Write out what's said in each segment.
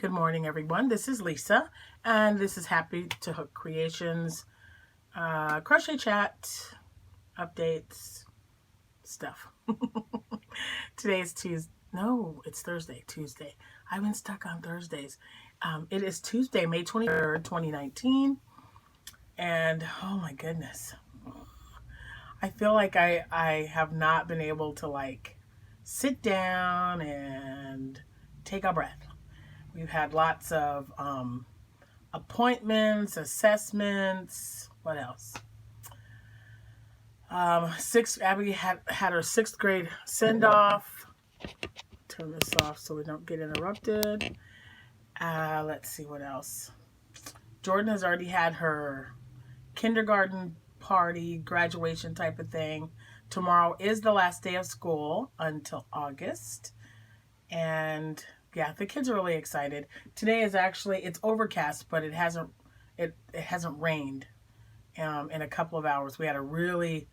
Good morning, everyone. This is Lisa, and this is Happytohook Creations, Crochet Chat, updates, stuff. Today is Tuesday. No, it's Thursday, Tuesday. I've been stuck on Thursdays. It is Tuesday, May 23rd, 2019, and oh my goodness. I feel like I have not been able to sit down and take a breath. We've had lots of appointments, assessments. What else? Abby had her 6th grade send-off. Turn this off so we don't get interrupted. Let's see what else. Jordan has already had her kindergarten party, graduation type of thing. Tomorrow is the last day of school until August. And yeah, the kids are really excited. Today is actually, it's overcast, but it hasn't rained in a couple of hours. We had a really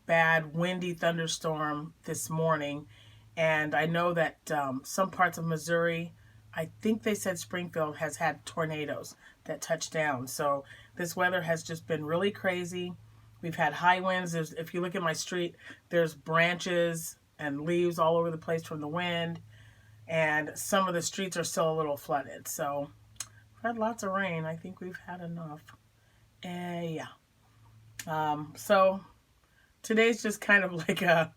bad windy thunderstorm this morning, and I know that some parts of Missouri, I think they said Springfield has had tornadoes that touched down. So this weather has just been really crazy. We've had high winds. If you look at my street, there's branches and leaves all over the place from the wind. And some of the streets are still a little flooded. So we've had lots of rain. I think we've had enough. Yeah. So today's just kind of like a...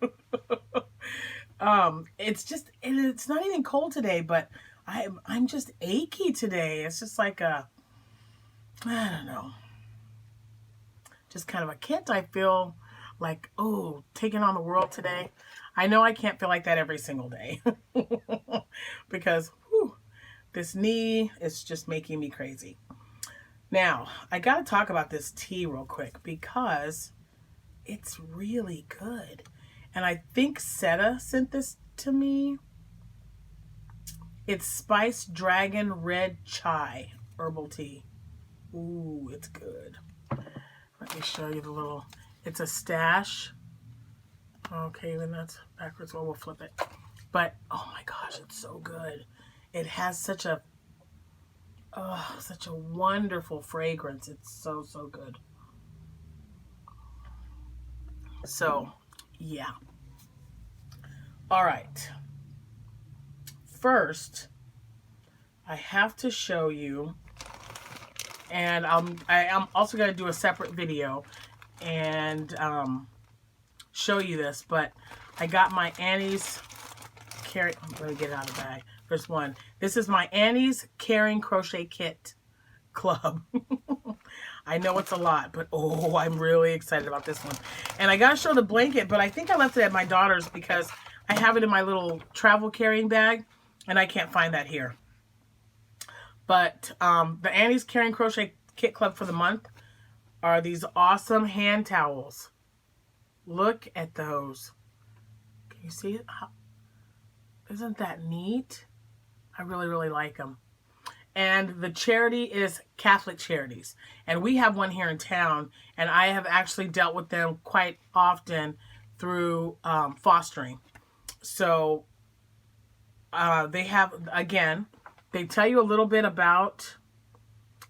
it's not even cold today, but I'm just achy today. It's just like I don't know. Just kind of a can't I feel like, oh, taking on the world today. I know I can't feel like that every single day because this knee is just making me crazy. Now, I got to talk about this tea real quick because it's really good. And I think Seta sent this to me. It's Spiced Dragon Red Chai Herbal Tea. Ooh, it's good. Let me show you the little, it's a stash. Okay, then that's backwards. Well, we'll flip it. But, oh my gosh, it's so good. It has such a wonderful fragrance. It's so, so good. So, yeah. All right. First, I have to show you, and I am also going to do a separate video and show you this, but I got my Aunties Caring. Let me get it out of the bag. There's one. This is my Aunties Caring Crochet Kit Club. I know it's a lot, but oh, I'm really excited about this one. And I gotta show the blanket, but I think I left it at my daughter's because I have it in my little travel carrying bag, and I can't find that here. But the Aunties Caring Crochet Kit Club for the month are these awesome hand towels. Look at those. Can you see it? Isn't that neat? I really, really like them. And the charity is Catholic Charities. And we have one here in town. And I have actually dealt with them quite often through fostering. So they have, again, they tell you a little bit about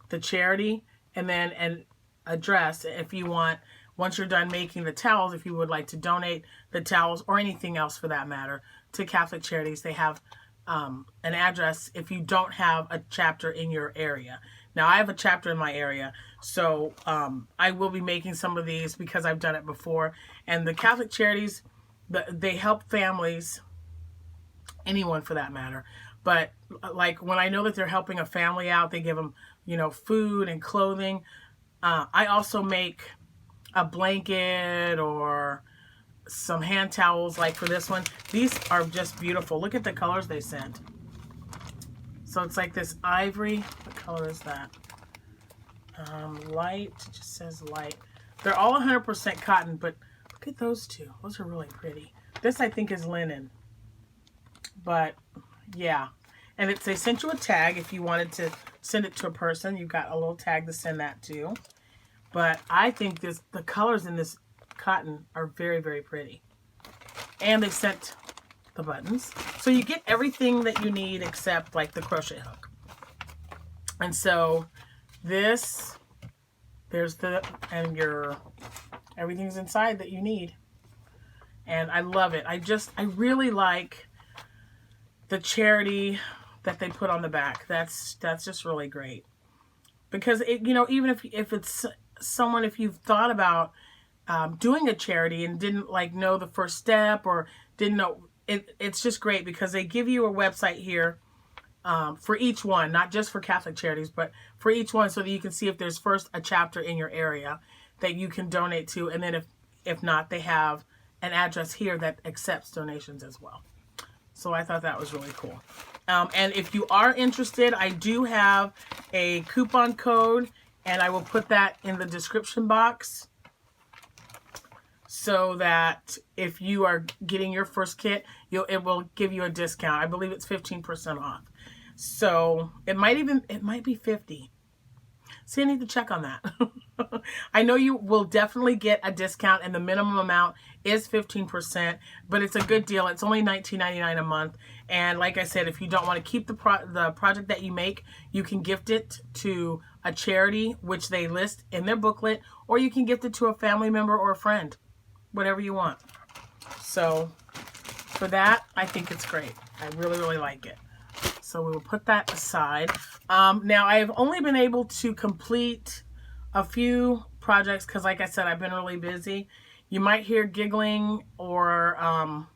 the charity and then an address if you want. Once you're done making the towels, if you would like to donate the towels or anything else for that matter to Catholic Charities, they have an address if you don't have a chapter in your area. Now, I have a chapter in my area, so I will be making some of these because I've done it before. And the Catholic Charities, they help families, anyone for that matter. But like when I know that they're helping a family out, they give them, food and clothing. I also make a blanket or some hand towels like for this one. These are just beautiful. Look at the colors they sent. So it's like this ivory. What color is that? Light. It just says light. They're all 100% cotton, but look at those two. Those are really pretty. This I think is linen. But yeah. And they sent you a tag if you wanted to send it to a person. You've got a little tag to send that to. But I think the colors in this cotton are very, very pretty. And they sent the buttons. So you get everything that you need except like the crochet hook. And so this, there's and everything's inside that you need. And I love it. I really like the charity that they put on the back. That's just really great. Because even if it's someone, if you've thought about doing a charity and didn't know the first step or didn't know, it's just great because they give you a website here for each one, not just for Catholic charities, but for each one, so that you can see if there's first a chapter in your area that you can donate to, and then if not, they have an address here that accepts donations as well. So I thought that was really cool. And if you are interested, I do have a coupon code, and I will put that in the description box so that if you are getting your first kit, it will give you a discount. I believe it's 15% off. So it might be 50. See, I need to check on that. I know you will definitely get a discount, and the minimum amount is 15%, but it's a good deal. It's only $19.99 a month. And like I said, if you don't want to keep the project that you make, you can gift it to a charity, which they list in their booklet, or you can gift it to a family member or a friend, whatever you want. So for that, I think it's great. I really, really like it. So we will put that aside. Now, I have only been able to complete a few projects because, like I said, I've been really busy. You might hear giggling or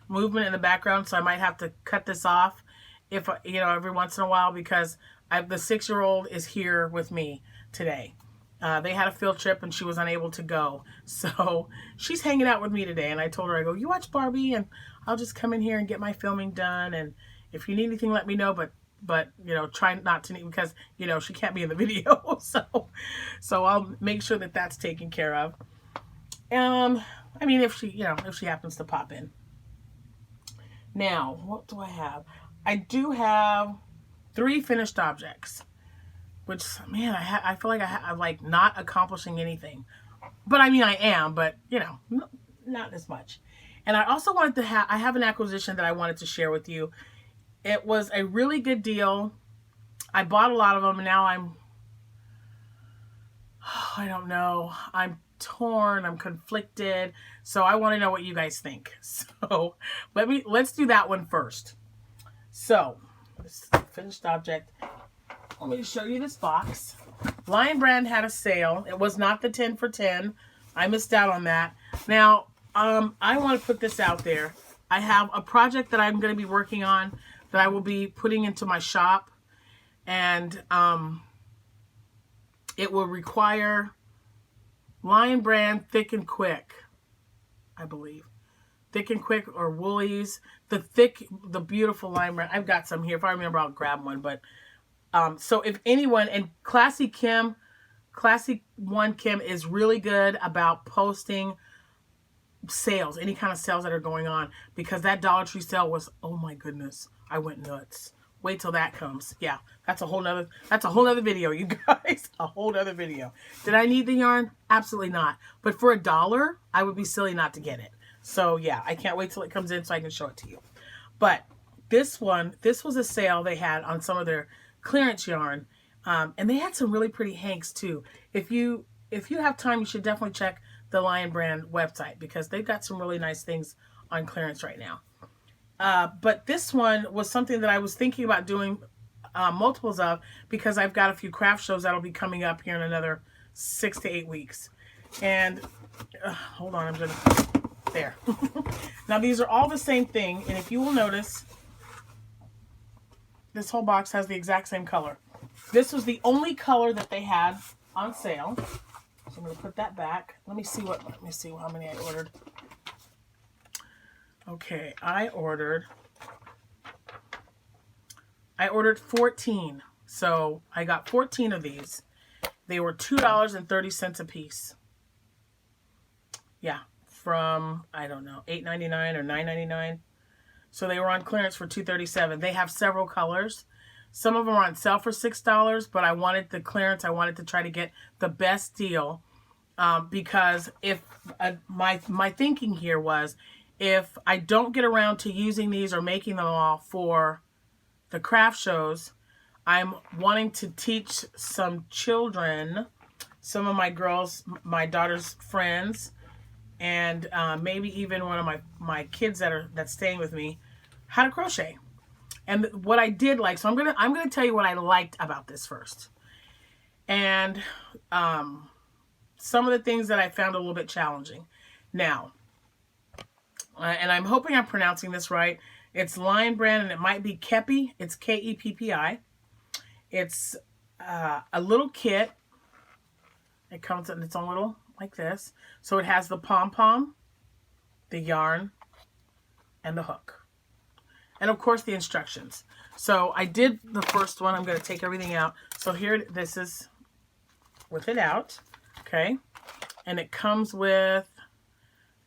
movement in the background, so I might have to cut this off if every once in a while, because the 6-year-old is here with me today. They had a field trip and she was unable to go, so she's hanging out with me today. And I told her, I go, you watch Barbie, and I'll just come in here and get my filming done. And if you need anything, let me know, but try not to need, because she can't be in the video. so I'll make sure that that's taken care of. I mean, if she happens to pop in. Now, what do I have? I do have 3 finished objects, which, man, I feel like I'm not accomplishing anything. But I mean, I am, but not as much. And I also wanted to I have an acquisition that I wanted to share with you. It was a really good deal. I bought a lot of them, and now I don't know. I'm torn. I'm conflicted. So I want to know what you guys think. So let's do that one first. So this is the finished object. Let me show you this box. Lion Brand had a sale. It was not the 10 for 10. I missed out on that. Now, I want to put this out there. I have a project that I'm going to be working on that I will be putting into my shop, and it will require Lion Brand Thick and Quick, I believe. Thick and Quick or Woolies. The beautiful Lion Brand. I've got some here. If I remember, I'll grab one. But so if anyone, and Classy One Kim is really good about posting sales, any kind of sales that are going on, because that Dollar Tree sale was, oh my goodness, I went nuts. Wait till that comes. Yeah, that's a whole nother video, you guys. A whole nother video. Did I need the yarn? Absolutely not. But for $1, I would be silly not to get it. So yeah, I can't wait till it comes in so I can show it to you. But this was a sale they had on some of their clearance yarn. And they had some really pretty hanks too. If you have time, you should definitely check the Lion Brand website, because they've got some really nice things on clearance right now. But this one was something that I was thinking about doing multiples of, because I've got a few craft shows that'll be coming up here in another 6 to 8 weeks. And hold on, there. Now these are all the same thing, and if you will notice, this whole box has the exact same color. This was the only color that they had on sale. So I'm going to put that back. Let me see how many I ordered. Okay, I ordered 14. So I got 14 of these. They were $2.30 a piece. Yeah, from, I don't know, $8.99 or $9.99. So they were on clearance for $2.37. They have several colors. Some of them are on sale for $6, but I wanted the clearance. I wanted to try to get the best deal, because if my thinking here was, if I don't get around to using these or making them all for the craft shows, I'm wanting to teach some children, some of my girls, my daughter's friends, and maybe even one of my kids that's staying with me, how to crochet. And what I did like, so I'm gonna tell you what I liked about this first, and some of the things that I found a little bit challenging. Now, and I'm hoping I'm pronouncing this right. It's Lion Brand, and it might be Kepi. It's Keppi. It's a little kit. It comes in its own little, like this. So it has the pom-pom, the yarn, and the hook. And of course the instructions. So I did the first one. I'm going to take everything out. So here, this is with it out. Okay. And it comes with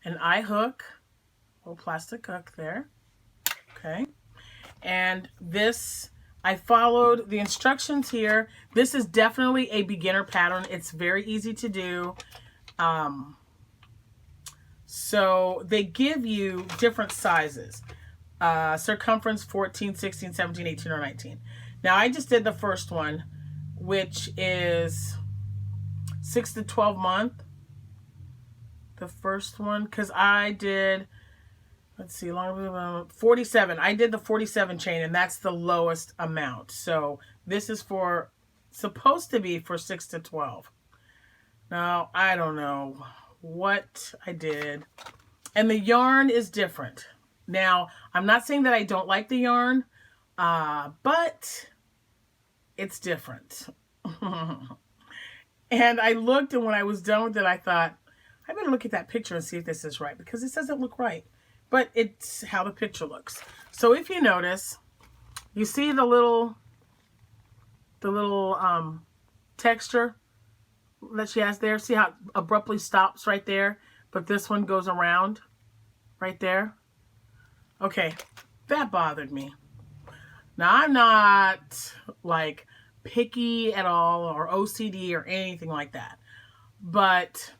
an eye hook, little plastic hook there. Okay. And this, I followed the instructions here. This is definitely a beginner pattern. It's very easy to do. So they give you different sizes. Circumference 14, 16, 17, 18, or 19. Now I just did the first one, which is 6 to 12 month. The first one, because I did, let's see, 47. I did the 47 chain, and that's the lowest amount. So this is supposed to be for 6 to 12. Now, I don't know what I did. And the yarn is different. Now, I'm not saying that I don't like the yarn, but it's different. And I looked, and when I was done with it, I thought, I better look at that picture and see if this is right, because it doesn't look right. But it's how the picture looks. So if you notice, you see the little texture that she has there. See how it abruptly stops right there? But this one goes around right there. Okay, that bothered me. Now, I'm not like picky at all or OCD or anything like that. But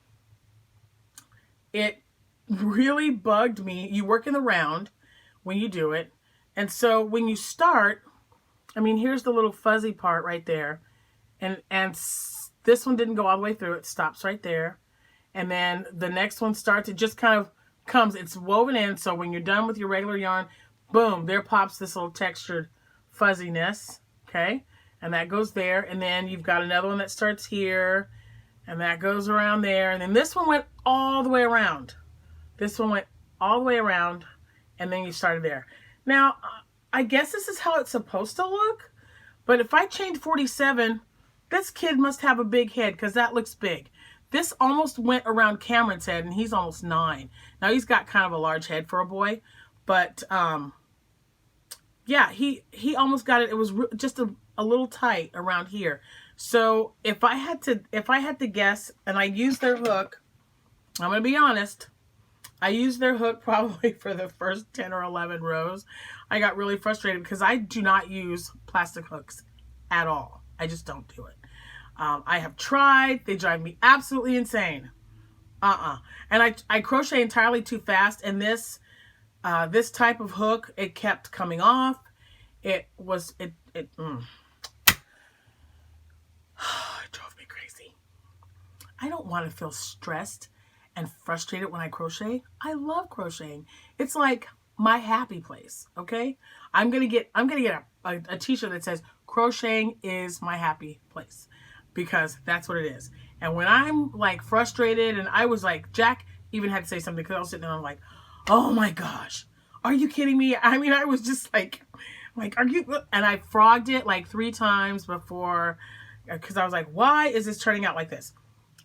it really bugged me. You work in the round when you do it. And so when you start, I mean, here's the little fuzzy part right there. And this one didn't go all the way through. It stops right there. And then the next one starts. It just kind of comes. It's woven in. So when you're done with your regular yarn, boom, there pops this little textured fuzziness. Okay. And that goes there. And then you've got another one that starts here. And that goes around there. And then this one went all the way around. This one went all the way around. And then you started there. Now, I guess this is how it's supposed to look. But if I chained 47, this kid must have a big head, because that looks big. This almost went around Cameron's head, and he's almost 9. Now, he's got kind of a large head for a boy. But, yeah, he almost got it. It was just a little tight around here. So if I had to guess, and I used their hook, I'm going to be honest, I used their hook probably for the first 10 or 11 rows. I got really frustrated because I do not use plastic hooks at all. I just don't do it. I have tried. They drive me absolutely insane. And I crochet entirely too fast, and this type of hook, it kept coming off. It drove me crazy. I don't want to feel stressed and frustrated when I crochet. I love crocheting. It's like my happy place, okay? I'm gonna get a t-shirt that says crocheting is my happy place, because that's what it is. And when I'm like frustrated, and I was like, Jack even had to say something, because I was sitting there and I'm like, oh my gosh, are you kidding me? I mean, I was just like, are you? And I frogged it like 3 times before, because I was like, why is this turning out like this?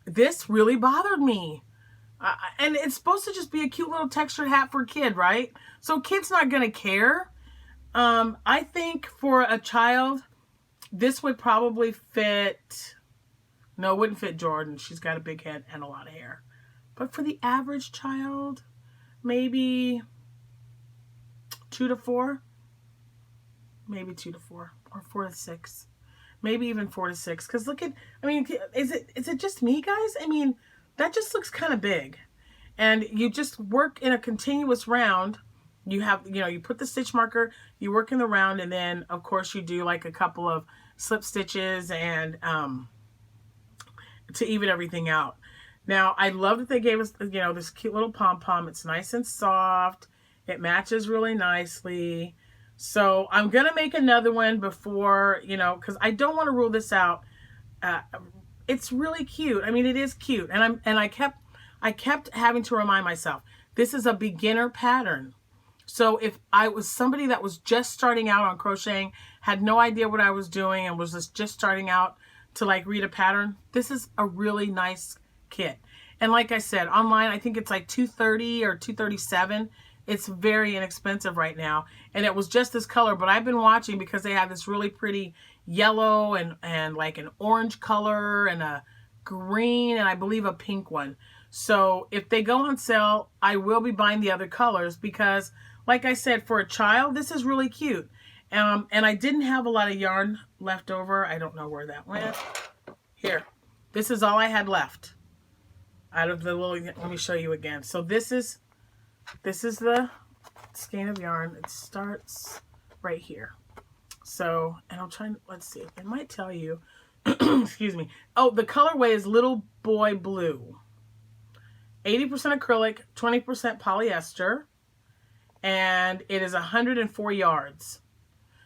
This really bothered me. And it's supposed to just be a cute little textured hat for a kid, right? So kid's not going to care. I think for a child, this would probably fit. No, it wouldn't fit Jordan. She's got a big head and a lot of hair. But for the average child, maybe 2 to 4. Maybe 2 to 4 or 4 to 6. Maybe even 4 to 6. Because look at, I mean, is it just me, guys? I mean, that just looks kind of big. And you just work in a continuous round, you have, you know, you put the stitch marker, you work in the round, and then of course you do like a couple of slip stitches and to even everything out. Now, I love that they gave us, you know, this cute little pom-pom. It's nice and soft. It matches really nicely. So I'm going to make another one before, you know, because I don't want to rule this out. It's really cute. I mean, it is cute. And I kept having to remind myself, this is a beginner pattern. So if I was somebody that was just starting out on crocheting, had no idea what I was doing, and was just starting out to like read a pattern, this is a really nice kit. And like I said, online, I think it's like $230 or $237. It's very inexpensive right now. And it was just this color, but I've been watching because they have this really pretty yellow and like an orange color and a green and I believe a pink one. So if they go on sale, I will be buying the other colors because, like I said, for a child, this is really cute. And I didn't have a lot of yarn left over. I don't know where that went. Here, this is all I had left out of the little, let me show you again. So this is the skein of yarn. It starts right here. So, and I'm trying, let's see, it might tell you, excuse me. Oh, the colorway is Little Boy Blue. 80% acrylic, 20% polyester, and it is 104 yards.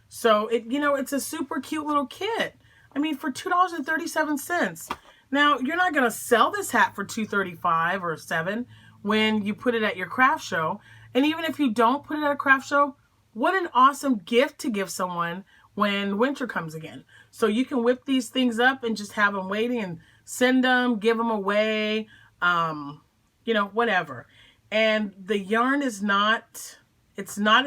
So it, you know, it's a super cute little kit. I mean, for $2.37. Now, you're not going to sell this hat for $2.35 or $7 when you put it at your craft show. And even if you don't put it at a craft show, what an awesome gift to give someone when winter comes again. So you can whip these things up and just have them waiting and send them, give them away, you know, whatever. And the yarn is not, it's not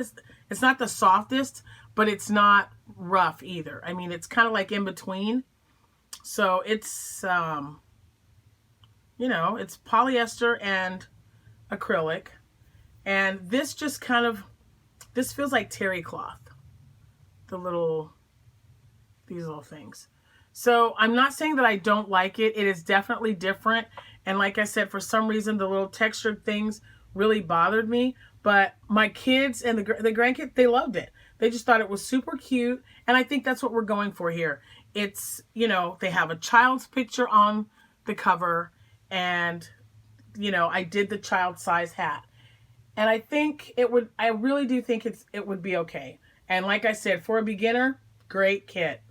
the softest, but it's not rough either. I mean, it's kind of like in between. So it's, you know, it's polyester and acrylic. And this just kind of, this feels like terry cloth. These little things. So I'm not saying that I don't like it. It is definitely different. And like I said, for some reason, the little textured things really bothered me. But my kids and the grandkids, they loved it. They just thought it was super cute. And I think that's what we're going for here. It's, you know, they have a child's picture on the cover. And, you know, I did the child size hat. And I think it would, I really do think it would be okay. And like I said, for a beginner, great kit.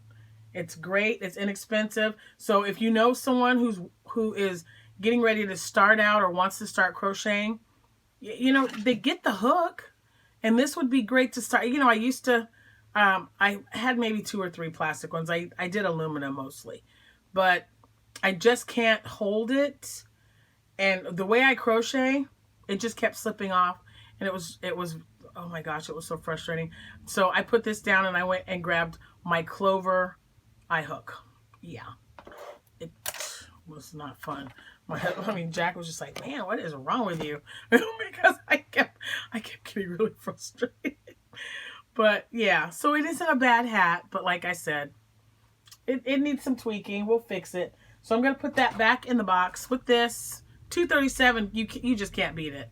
It's great. It's inexpensive. So if you know someone who is getting ready to start out or wants to start crocheting, you know, they get the hook. And this would be great to start. You know, I used to, I had maybe 2 or 3 plastic ones. I did aluminum mostly. But I just can't hold it. And the way I crochet, it just kept slipping off. And it was, oh my gosh, it was so frustrating. So I put this down and I went and grabbed my Clover eye hook. Yeah, it was not fun. Jack was just like, man, what is wrong with you? Because I kept getting really frustrated. But yeah, so it isn't a bad hat, but like I said, it needs some tweaking. We'll fix it. So I'm gonna put that back in the box with this. $2.37. You just can't beat it.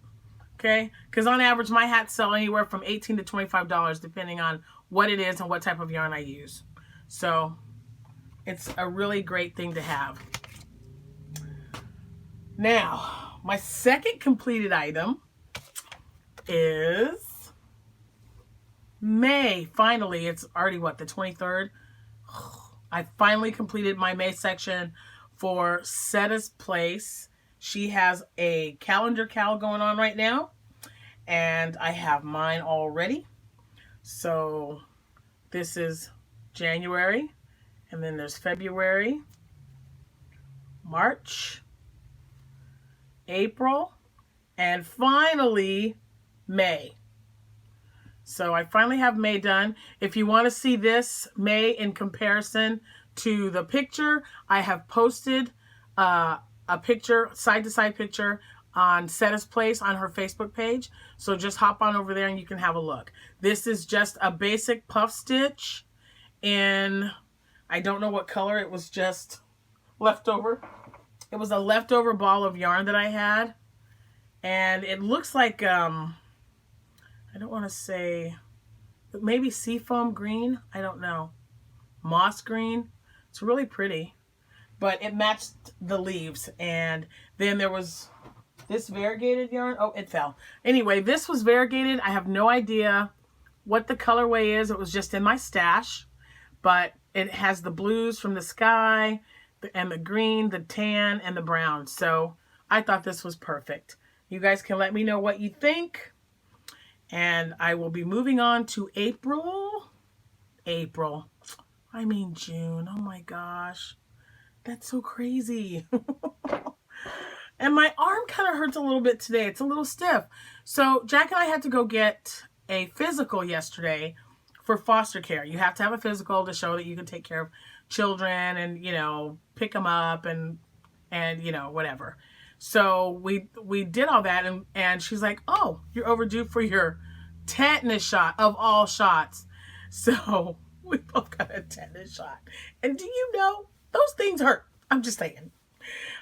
Okay, because on average my hats sell anywhere from $18 to $25 depending on what it is and what type of yarn I use. So it's a really great thing to have. Now, my second completed item is May. Finally, it's already what, the 23rd? I finally completed my May section for Setta's Place. She has a calendar cal going on right now, and I have mine already. So this is January, and then there's February, March, April, and finally May. So I finally have May done. If you want to see this May in comparison to the picture, I have posted a picture, side-to-side picture on Setta's Place on her Facebook page. So just hop on over there and you can have a look. This is just a basic puff stitch in, I don't know what color, it was just leftover. It was a leftover ball of yarn that I had. And it looks like, I I don't want to say, maybe seafoam green. I don't know. Moss green. It's really pretty. But it matched the leaves. And then there was this variegated yarn. Oh, it fell. Anyway, this was variegated. I have no idea what the colorway is. It was just in my stash. But it has the blues from the sky and the green, the tan, and the brown. So I thought this was perfect. You guys can let me know what you think. And I will be moving on to April. I mean June. Oh my gosh. That's so crazy. And my arm kind of hurts a little bit today. It's a little stiff. So Jack and I had to go get a physical yesterday for foster care. You have to have a physical to show that you can take care of children and, you know, pick them up and you know, whatever. So we did all that, and she's like, oh, you're overdue for your tetanus shot of all shots. So we both got a tetanus shot. And do you know, those things hurt. I'm just saying.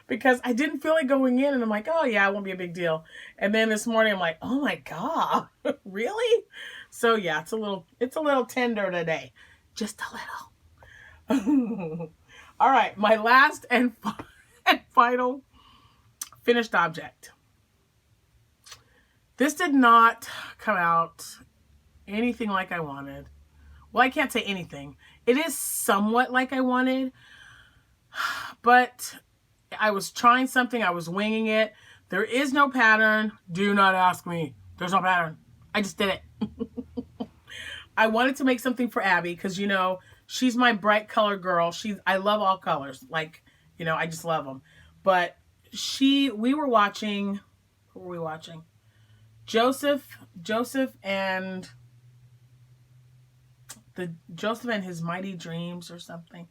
Because I didn't feel like going in, and I'm like, oh yeah, it won't be a big deal. And then this morning I'm like, oh my God, really? So yeah, it's a little tender today. Just a little. All right, my last and final finished object. This did not come out anything like I wanted. Well, I can't say anything. It is somewhat like I wanted, but I was trying something. I was winging it. There is no pattern. Do not ask me. There's no pattern. I just did it. I wanted to make something for Abby because, you know, she's my bright color girl. I love all colors. Like, you know, I just love them. But we were watching, what were we watching? Joseph and His Mighty Dreams or something.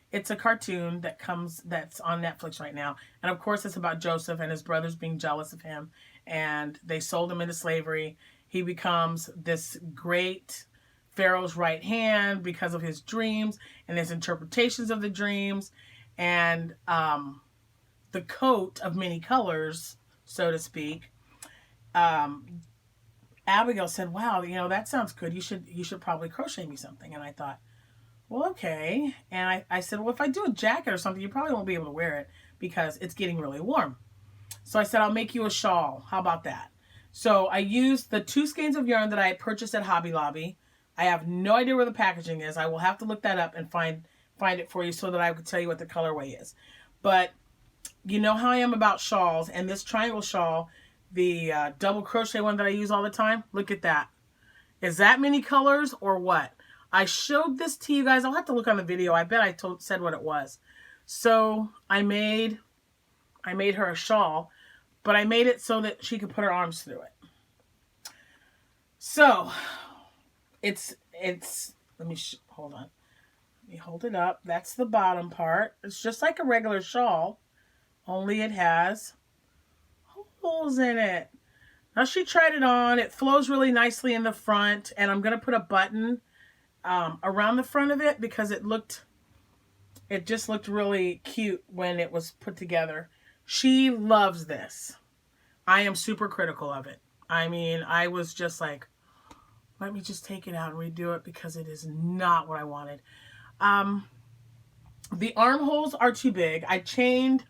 It's a cartoon that's on Netflix right now. And of course it's about Joseph and his brothers being jealous of him. And they sold him into slavery. He becomes this great Pharaoh's right hand because of his dreams and his interpretations of the dreams. And the coat of many colors, so to speak. Abigail said, wow, you know, that sounds good. You should probably crochet me something. And I thought, well, okay. And I said, well, if I do a jacket or something, you probably won't be able to wear it because it's getting really warm. So I said, I'll make you a shawl. How about that? So I used the 2 skeins of yarn that I had purchased at Hobby Lobby. I have no idea where the packaging is. I will have to look that up and find it for you so that I could tell you what the colorway is. But you know how I am about shawls, and this triangle shawl, the double crochet one that I use all the time, look at that. Is that many colors or what? I showed this to you guys. I'll have to look on the video. I bet I said what it was. So I made her a shawl, but I made it so that she could put her arms through it. So it's let me hold on. Let me hold it up. That's the bottom part. It's just like a regular shawl, only it has holes in it. Now she tried it on. It flows really nicely in the front, and I'm going to put a button around the front of it because it just looked really cute when it was put together. She loves this. I am super critical of it. I mean, I was just like, let me just take it out and redo it because it is not what I wanted. The armholes are too big. I chained,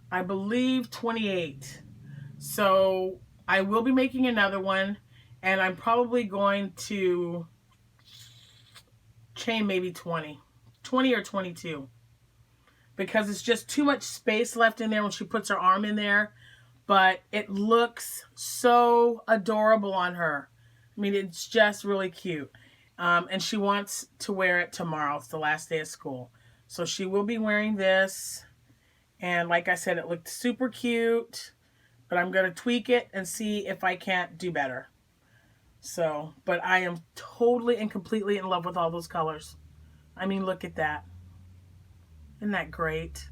I believe, 28. So I will be making another one, and I'm probably going to chain maybe 20 or 22 because it's just too much space left in there when she puts her arm in there, but it looks so adorable on her. I mean, it's just really cute. And she wants to wear it tomorrow. It's the last day of school. So she will be wearing this. And like I said, it looked super cute, but I'm going to tweak it and see if I can't do better. So, but I am totally and completely in love with all those colors. I mean, look at that. Isn't that great?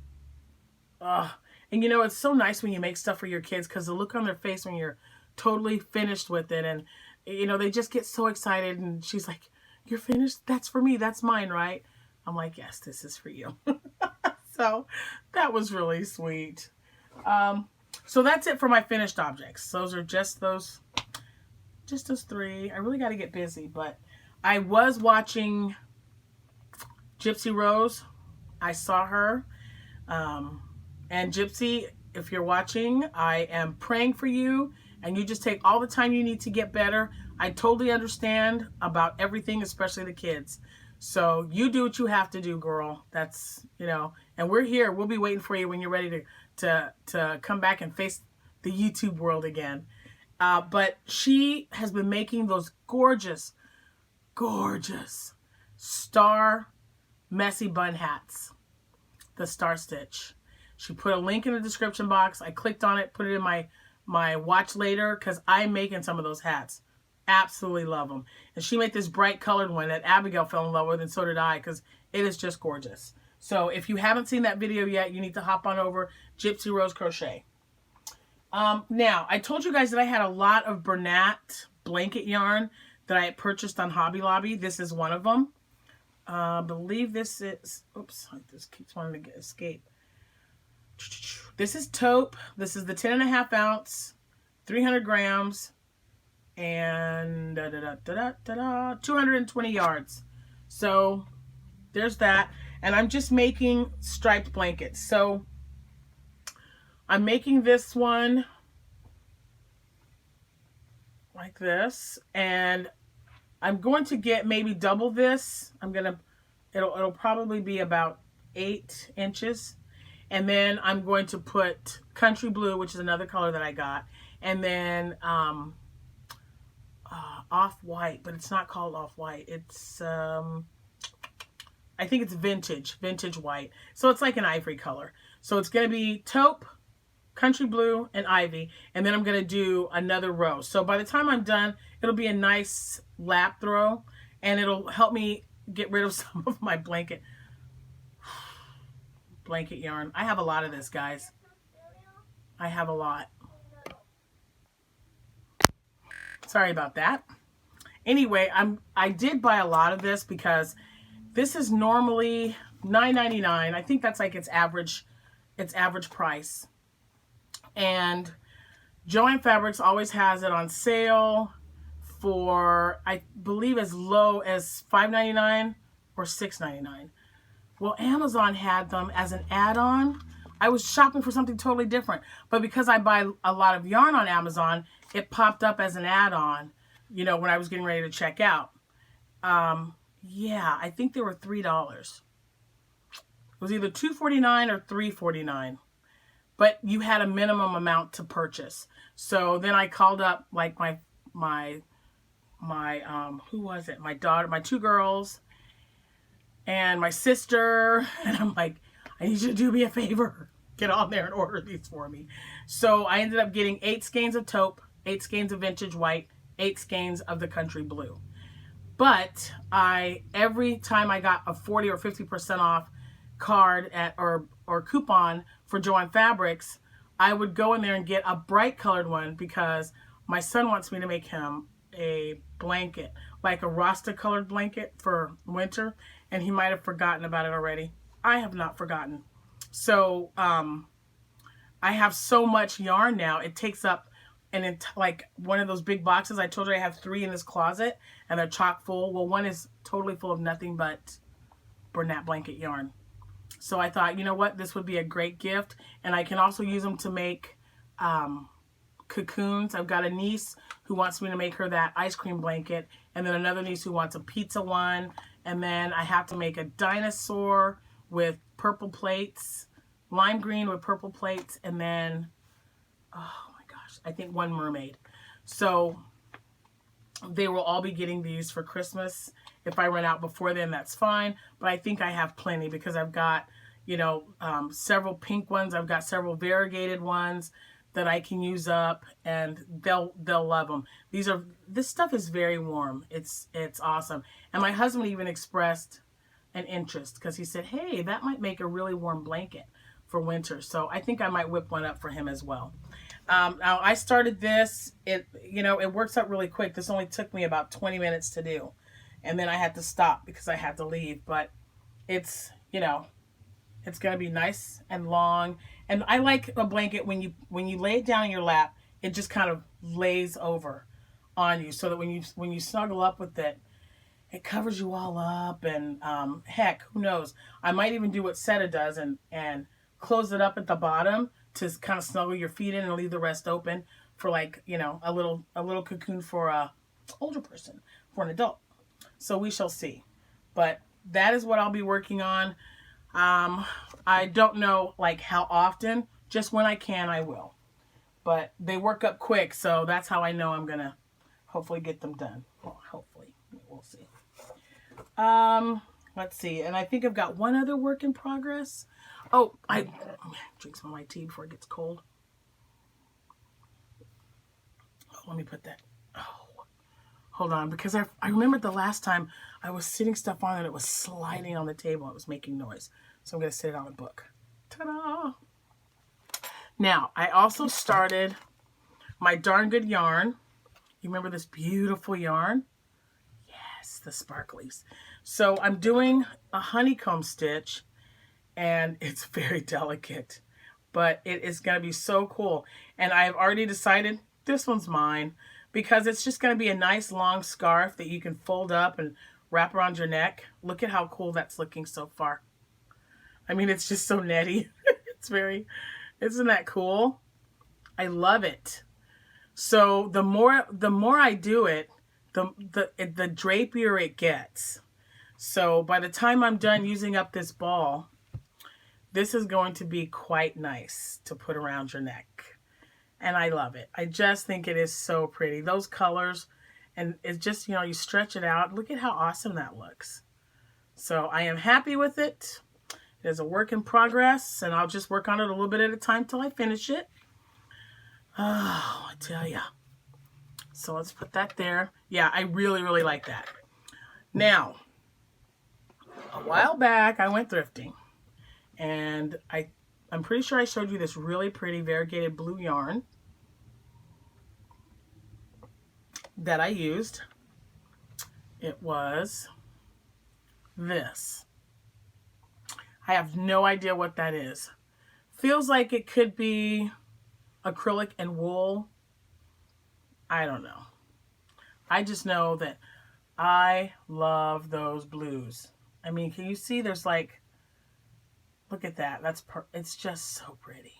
Ugh. And you know, it's so nice when you make stuff for your kids because the look on their face when you're totally finished with it. And, you know, they just get so excited. And she's like, you're finished? That's for me. That's mine, right? I'm like, yes, this is for you. So that was really sweet. So that's it for my finished objects. Those are just those Just us three. I really got to get busy, but I was watching Gypsy Rose. I saw her. And Gypsy, if you're watching, I am praying for you, and you just take all the time you need to get better. I totally understand about everything, especially the kids. So you do what you have to do, girl. That's, you know, and we're here. We'll be waiting for you when you're ready to come back and face the YouTube world again. But she has been making those gorgeous, gorgeous star messy bun hats, the star stitch. She put a link in the description box. I clicked on it, put it in my watch later, because I'm making some of those hats. Absolutely love them. And she made this bright colored one that Abigail fell in love with, and so did I, because it is just gorgeous. So if you haven't seen that video yet, you need to hop on over Gypsy Rose Crochet. Now, I told you guys that I had a lot of Bernat blanket yarn that I had purchased on Hobby Lobby. This is one of them. I believe this is, oops, this keeps wanting to escape. This is taupe. This is the 10.5 ounce, 300 grams, and 220 yards. So there's that. And I'm just making striped blankets. So I'm making this one like this, and I'm going to get maybe double this. It'll probably be about 8 inches. And then I'm going to put country blue, which is another color that I got. And then off-white, but it's not called off-white. It's, I think it's vintage white. So it's like an ivory color. So it's going to be taupe, country blue, and ivy. And then I'm going to do another row. So by the time I'm done, it'll be a nice lap throw. And it'll help me get rid of some of my blanket yarn. I have a lot of this, guys. I have a lot. Sorry about that. Anyway, I did buy a lot of this because this is normally $9.99. I think that's like its average price. And Joann Fabrics always has it on sale for, I believe, as low as $5.99 or $6.99. Well, Amazon had them as an add-on. I was shopping for something totally different. But because I buy a lot of yarn on Amazon, it popped up as an add-on, you know, when I was getting ready to check out. Yeah, I think they were $3. It was either $2.49 or $3.49. But you had a minimum amount to purchase. So then I called up like my who was it? My daughter, my 2 girls, and my sister, and I'm like, I need you to do me a favor. Get on there and order these for me. So I ended up getting 8 skeins of taupe, 8 skeins of vintage white, 8 skeins of the country blue. But every time I got a 40 or 50% off card or coupon for Joann Fabrics, I would go in there and get a bright colored one because my son wants me to make him a blanket, like a Rasta colored blanket for winter, and he might have forgotten about it already. I have not forgotten. So I have so much yarn now, it takes up like one of those big boxes. I told you I have 3 in this closet and they're chock full. Well, one is totally full of nothing but Bernat blanket yarn. So I thought, you know what, this would be a great gift, and I can also use them to make cocoons. I've got a niece who wants me to make her that ice cream blanket, and then another niece who wants a pizza one, and then I have to make a dinosaur with purple plates, lime green with purple plates, and then, oh my gosh, I think one mermaid. So they will all be getting these for Christmas. If I run out before then, that's fine, but I think I have plenty because I've got, you know, several pink ones. I've got several variegated ones that I can use up, and they'll love them. This stuff is very warm. It's awesome. And my husband even expressed an interest because he said, hey, that might make a really warm blanket for winter. So I think I might whip one up for him as well. Now I started this, it works out really quick. This only took me about 20 minutes to do. And then I had to stop because I had to leave, but it's, you know, it's going to be nice and long. And I like a blanket when you lay it down in your lap, it just kind of lays over on you, so that when you snuggle up with it, it covers you all up. And heck, who knows? I might even do what Seta does and close it up at the bottom to kind of snuggle your feet in and leave the rest open for, like, you know, a little cocoon for a older person, for an adult. So we shall see. But that is what I'll be working on. I don't know like how often, just when I can, I will. But they work up quick, so that's how I know I'm gonna hopefully get them done. Well, hopefully, we'll see. Let's see, and I think I've got one other work in progress. Oh, I drink some of my tea before it gets cold. Oh, let me put that. Oh, hold on, because I remembered the last time I was sitting stuff on and it was sliding on the table. It was making noise, so I'm gonna sit it on a book. Ta-da! Now, I also started my Darn Good yarn. You remember this beautiful yarn? Yes, the Sparklies. So I'm doing a honeycomb stitch, and it's very delicate, but it is going to be so cool. And I've already decided this one's mine, because it's just going to be a nice long scarf that you can fold up and wrap around your neck. Look at how cool that's looking so far. I mean, it's just so netty. Isn't that cool? I love it. So the more I do it, the drapier it gets. So by the time I'm done using up this ball, this is going to be quite nice to put around your neck. And I love it. I just think it is so pretty. Those colors, and it's just, you know, you stretch it out. Look at how awesome that looks. So I am happy with it. It is a work in progress, and I'll just work on it a little bit at a time till I finish it. Oh, I tell ya. So let's put that there. Yeah, I really, really like that. Now, a while back, I went thrifting, and I'm pretty sure I showed you this really pretty variegated blue yarn that I used. It was this. I have no idea what that is. Feels like it could be acrylic and wool. I don't know. I just know that I love those blues. I mean, can you see there's like, look at that. It's just so pretty.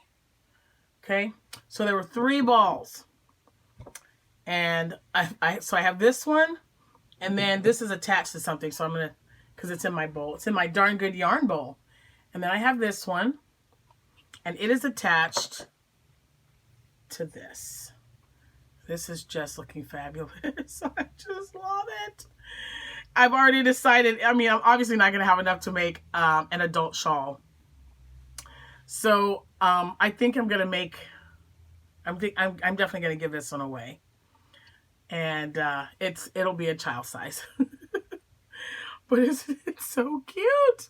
Okay. So there were 3 balls, and so I have this one, and then this is attached to something. So I'm going to, because it's in my bowl. It's in my Darn Good yarn bowl. And then I have this one, and it is attached to this. This is just looking fabulous. I just love it. I've already decided, I mean, I'm obviously not going to have enough to make an adult shawl. So I think I'm going to make, I'm definitely going to give this one away. And it'll be a child size. But it's so cute.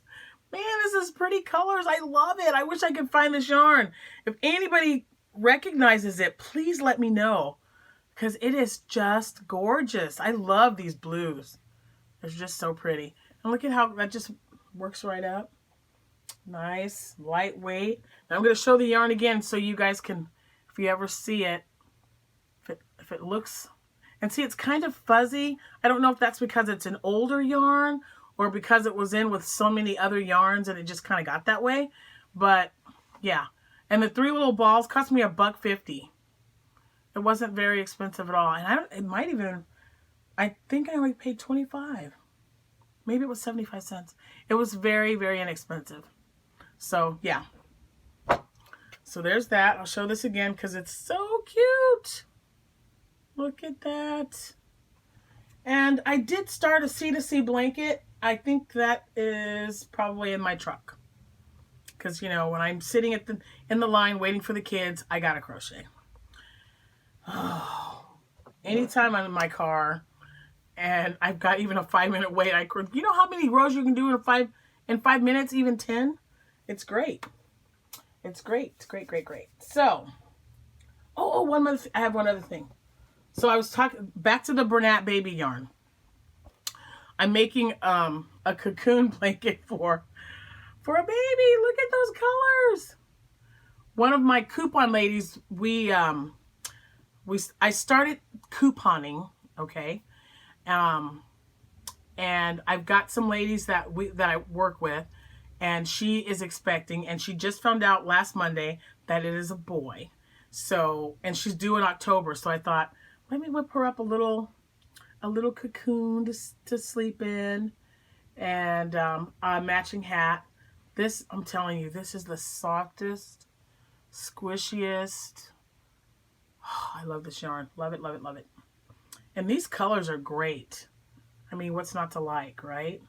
Man, this is pretty colors. I love it. I wish I could find this yarn. If anybody recognizes it, please let me know, because it is just gorgeous. I love these blues. They're just so pretty. And look at how that just works right up. Nice, lightweight. Now I'm going to show the yarn again so you guys can, if you ever see it, if it looks, and see, it's kind of fuzzy. I don't know if that's because it's an older yarn or because it was in with so many other yarns and it just kind of got that way. But yeah. And the 3 little balls cost me $1.50. It wasn't very expensive at all. And it might even, I think I only paid 25. Maybe it was 75 cents. It was very, very inexpensive. So yeah. So there's that. I'll show this again because it's so cute. Look at that. And I did start a C2C blanket. I think that is probably in my truck. Because, you know, when I'm sitting in the line waiting for the kids, I gotta crochet. Oh, anytime I'm in my car and I've got even a 5-minute wait, you know how many rows you can do in 5 minutes, even 10? It's great. It's great. It's great, great, great. So, I have one other thing. So I was talking back to the Bernat baby yarn. I'm making a cocoon blanket for a baby. Look at those colors. One of my coupon ladies, we I started couponing, okay? And I've got some ladies that I work with, and she is expecting, and she just found out last Monday that it is a boy. So, and she's due in October, so I thought, let me whip her up a little cocoon to sleep in, and a matching hat. This, I'm telling you, this is the softest, squishiest. Oh, I love this yarn. Love it, love it, love it. And these colors are great. I mean, what's not to like, right?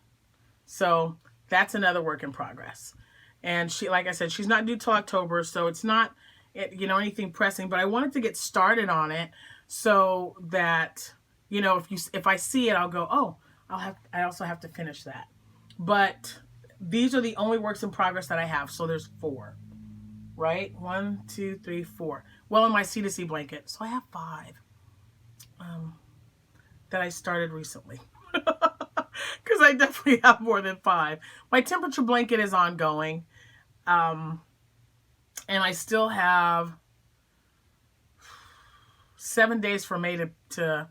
So that's another work in progress. And she, like I said, she's not due till October, so it's not, you know, anything pressing. But I wanted to get started on it so that, you know, if I see it, I'll go, oh, I also have to finish that. But these are the only works in progress that I have. So there's 4, right? 1, 2, 3, 4. Well, in my C2C blanket, so I have 5 that I started recently. Because I definitely have more than 5. My temperature blanket is ongoing. And I still have 7 days for May to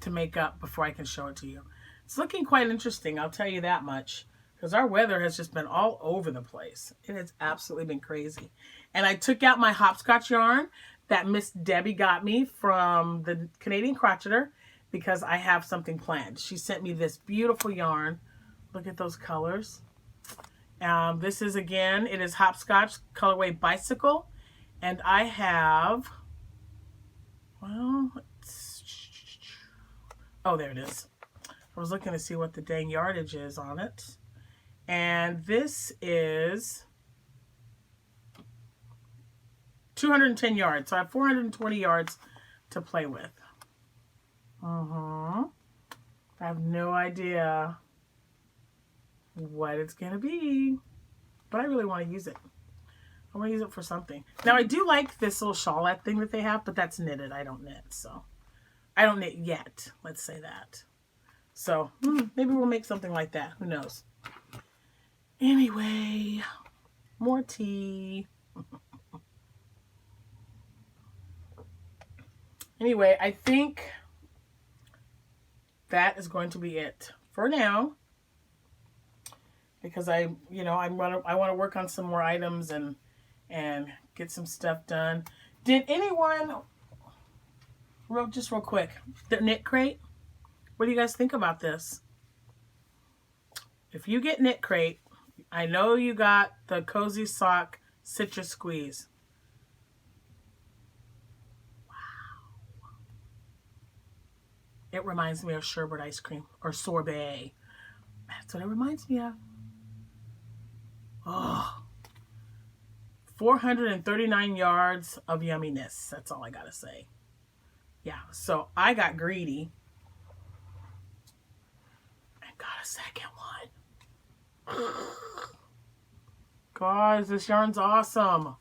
make up before I can show it to you. It's looking quite interesting, I'll tell you that much. Because our weather has just been all over the place. It has absolutely been crazy. And I took out my hopscotch yarn that Miss Debbie got me from the Canadian Crocheter, because I have something planned. She sent me this beautiful yarn. Look at those colors. This is, again, it is hopscotch colorway bicycle. And I have, well, oh, there it is. I was looking to see what the dang yardage is on it. And this is 210 yards. So I have 420 yards to play with. I have no idea what it's going to be, but I really want to use it. I want to use it for something. Now, I do like this little shawlette thing that they have, but that's knitted. I don't knit, so I don't knit yet. Let's say that. So maybe we'll make something like that. Who knows? Anyway, more tea. Anyway, I think that is going to be it for now, because I want to work on some more items and get some stuff done. Did anyone, just real quick, the Knit Crate? What do you guys think about this? If you get Knit Crate, I know you got the Cozy Sock Citrus Squeeze. It reminds me of sherbet ice cream or sorbet. That's what it reminds me of. Oh, 439 yards of yumminess. That's all I gotta say. Yeah, so I got greedy and got a second one. Guys, this yarn's awesome.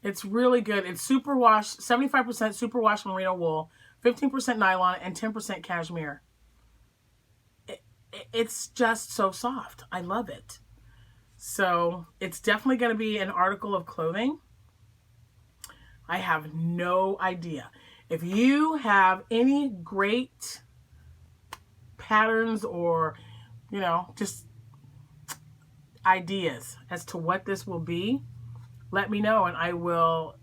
It's really good. It's super wash, 75% superwash merino wool, 15% nylon, and 10% cashmere. It's just so soft. I love it. So it's definitely going to be an article of clothing. I have no idea. If you have any great patterns or, just ideas as to what this will be, let me know, and I will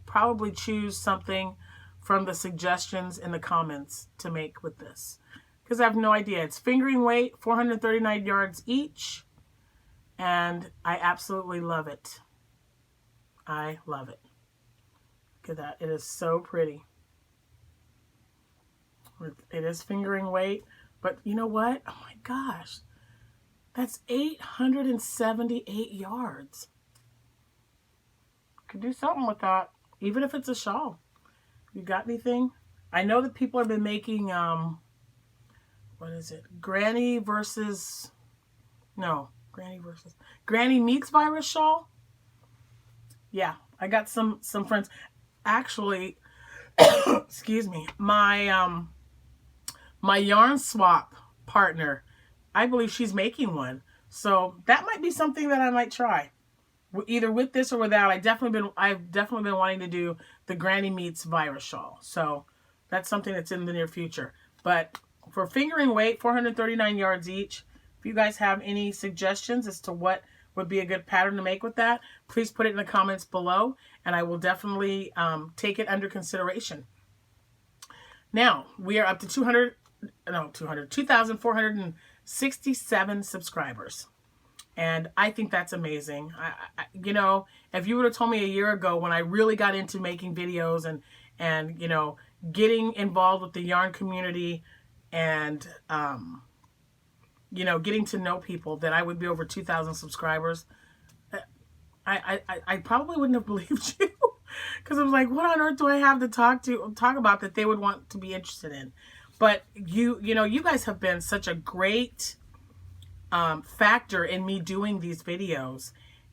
probably choose something from the suggestions in the comments to make with this, because I have no idea. It's fingering weight, 439 yards each, and I absolutely love it. I love it. Look at that. It is so pretty. It is fingering weight, but you know what? Oh my gosh. That's 878 yards. Could do something with that, even if it's a shawl. You got anything? I know that people have been making, what is it? Granny Meets Virus shawl. Yeah, I got some friends. Actually, excuse me, my yarn swap partner, I believe she's making one. So that might be something that I might try. either with this or without, I've definitely been wanting to do the Granny Meets virus shawl. So that's something that's in the near future. But for fingering weight, 439 yards each. If you guys have any suggestions as to what would be a good pattern to make with that, please put it in the comments below, and I will definitely take it under consideration. Now, we are up to 2,467 subscribers. And I think that's amazing. You know, if you would have told me a year ago when I really got into making videos and you know, getting involved with the yarn community and, you know, getting to know people, that I would be over 2,000 subscribers, I probably wouldn't have believed you. Because I was like, what on earth do I have to talk about that they would want to be interested in? But you know, you guys have been such a great factor in me doing these videos,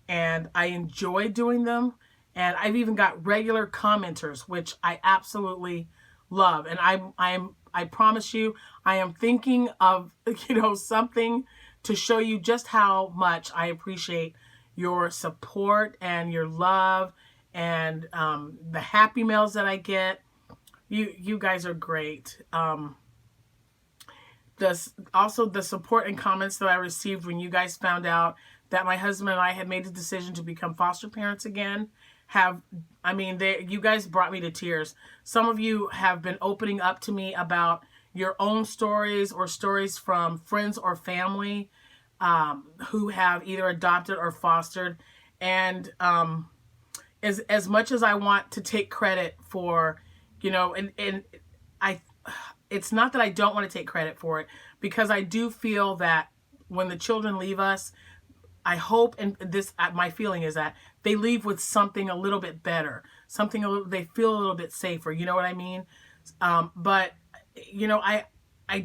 and I enjoy doing them, and I've even got regular commenters, which I absolutely love. And I promise you, I am thinking of, you know, something to show you just how much I appreciate your support and your love and the happy mails that I get. You guys are great. Also the support and comments that I received when you guys found out that my husband and I had made the decision to become foster parents again, I mean, you guys brought me to tears. Some of you have been opening up to me about your own stories or stories from friends or family who have either adopted or fostered. And as much as I want to take credit for, you know, and it's not that I don't want to take credit for it, because I do feel that when the children leave us, I hope, and my feeling is that they leave with something a little bit better, they feel a little bit safer. You know what I mean? But you know, I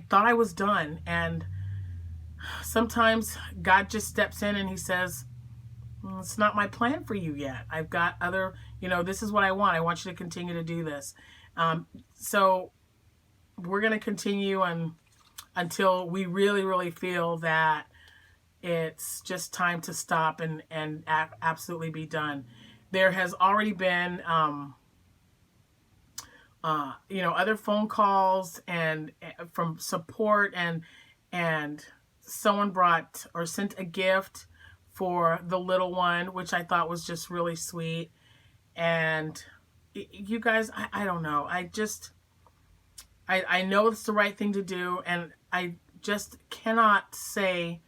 thought I was done, and sometimes God just steps in and He says, it's not my plan for you yet. I've got other, you know, this is what I want. I want you to continue to do this. So we're going to continue until we really, really feel that it's just time to stop and absolutely be done. There has already been, you know, other phone calls and from support, and someone brought or sent a gift for the little one, which I thought was just really sweet. And you guys, I don't know. I know it's the right thing to do, and I just cannot say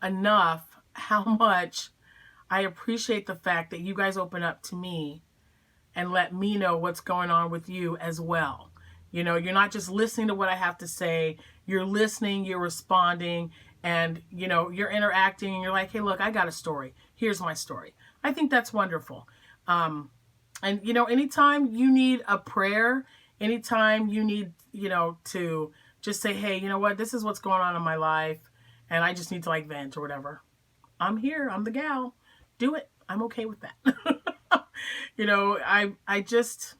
enough how much I appreciate the fact that you guys open up to me and let me know what's going on with you as well. You know, you're not just listening to what I have to say, you're listening, you're responding, and, you know, you're interacting, and you're like, hey, look, I got a story. Here's my story. I think that's wonderful. And, you know, anytime you need a prayer, anytime you need, you know, to just say, hey, you know what, this is what's going on in my life, and I just need to like vent or whatever, I'm here. I'm the gal. Do it. I'm okay with that. You know, I just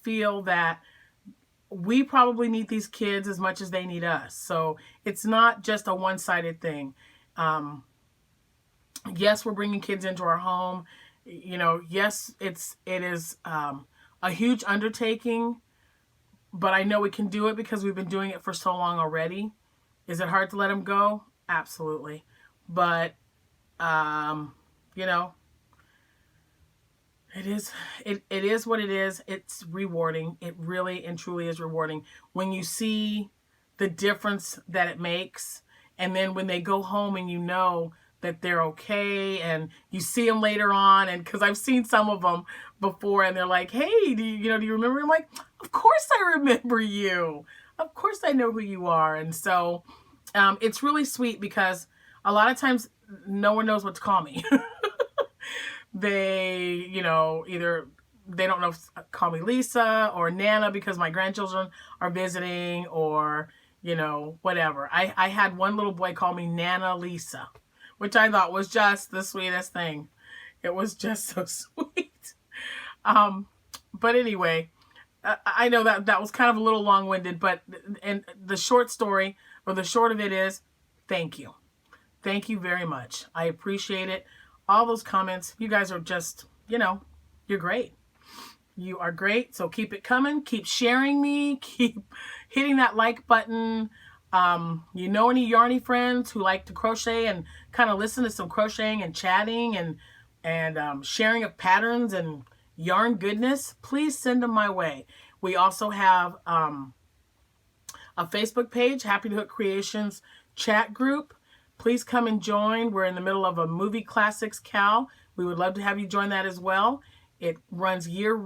feel that we probably need these kids as much as they need us. So it's not just a one-sided thing. Yes, we're bringing kids into our home. You know, yes, it is a huge undertaking, but I know we can do it because we've been doing it for so long already. Is it hard to let them go? Absolutely. But, you know, it is what it is. It's rewarding. It really and truly is rewarding when you see the difference that it makes. And then when they go home and you know that they're okay, and you see them later on, and because I've seen some of them before, and they're like, hey, do you remember? I'm like, of course I remember you. Of course I know who you are. And so it's really sweet because a lot of times no one knows what to call me. They, you know, either they don't know if call me Lisa or Nana because my grandchildren are visiting, or, you know, whatever. I had one little boy call me Nana Lisa, which I thought was just the sweetest thing. It was just so sweet. But anyway, I know that was kind of a little long-winded, but and the short story, or the short of it is, thank you. Thank you very much. I appreciate it. all those comments. You guys are just, you know, you're great. You are great. So keep it coming. Keep sharing me. Keep hitting that like button. You know any yarny friends who like to crochet and kind of listen to some crocheting and chatting and sharing of patterns and yarn goodness, please send them my way. We also have a Facebook page, Happytohook Creations chat group. Please come and join. We're in the middle of a movie classics cal. We would love to have you join that as well. It runs year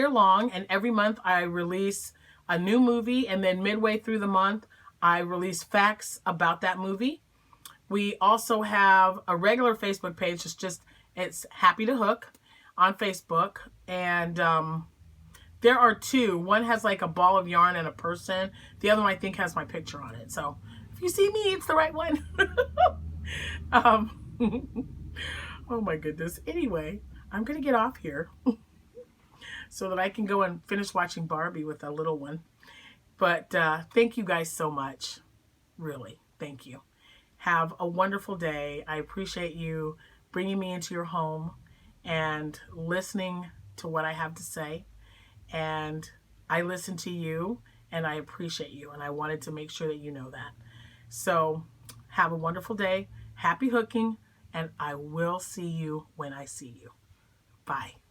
long, and every month I release a new movie, and then midway through the month I release facts about that movie. We also have a regular Facebook page. It's Happytohook on Facebook, and there are two. One has like a ball of yarn and a person. The other one I think has my picture on it. So if you see me, it's the right one. Oh my goodness. Anyway, I'm going to get off here so that I can go and finish watching Barbie with a little one. But thank you guys so much. Really, thank you. Have a wonderful day. I appreciate you bringing me into your home and listening to what I have to say. And I listen to you and I appreciate you. And I wanted to make sure that you know that. So have a wonderful day. Happy hooking. And I will see you when I see you. Bye.